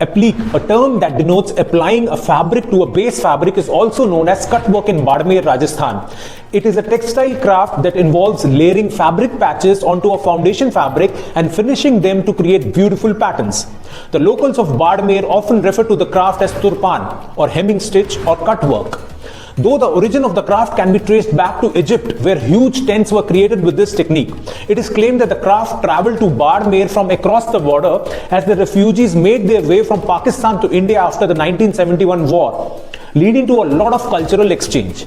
Applique, a term that denotes applying a fabric to a base fabric, is also known as cutwork in Barmer, Rajasthan. It is a textile craft that involves layering fabric patches onto a foundation fabric and finishing them to create beautiful patterns. The locals of Barmer often refer to the craft as turpan, or hemming stitch, or cutwork. Though the origin of the craft can be traced back to Egypt, where huge tents were created with this technique, it is claimed that the craft traveled to Barmer from across the border as the refugees made their way from Pakistan to India after the 1971 war, leading to a lot of cultural exchange.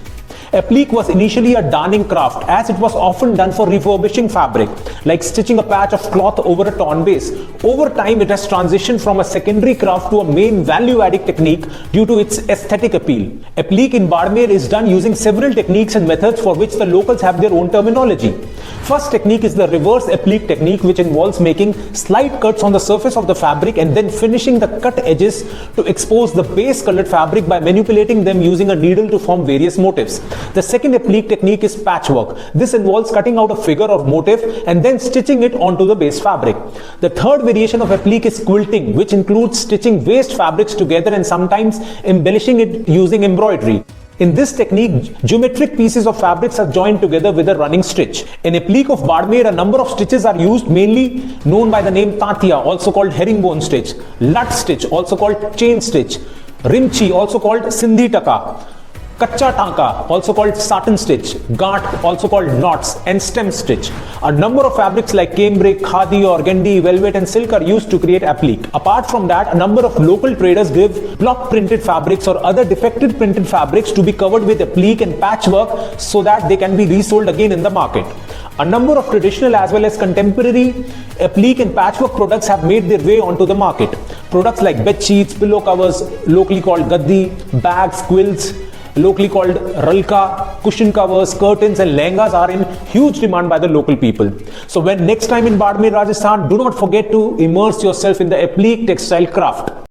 Applique was initially a darning craft, as it was often done for refurbishing fabric, like stitching a patch of cloth over a torn base. Over time, it has transitioned from a secondary craft to a main value-adding technique due to its aesthetic appeal. Applique in Barmer is done using several techniques and methods for which the locals have their own terminology. First technique is the reverse applique technique, which involves making slight cuts on the surface of the fabric and then finishing the cut edges to expose the base colored fabric by manipulating them using a needle to form various motifs. The second applique technique is patchwork. This involves cutting out a figure or motif and then stitching it onto the base fabric. The third variation of applique is quilting, which includes stitching waste fabrics together and sometimes embellishing it using embroidery. In this technique, geometric pieces of fabrics are joined together with a running stitch. In applique of Barmer, a number of stitches are used, mainly known by the name tatia, also called herringbone stitch, lut stitch, also called chain stitch, rimchi, also called sindhi taka, kacha tanka, also called satin stitch, gant, also called knots, and stem stitch. A number of fabrics like cambric, khadi, organdy, velvet, and silk are used to create applique. Apart from that, a number of local traders give block printed fabrics or other defected printed fabrics to be covered with applique and patchwork so that they can be resold again in the market. A number of traditional as well as contemporary applique and patchwork products have made their way onto the market. Products like bed sheets, pillow covers, locally called gaddi, bags, quilts, locally called ralka, cushion covers, curtains, and lehengas are in huge demand by the local people. So when next time in Barmer, Rajasthan, do not forget to immerse yourself in the applique textile craft.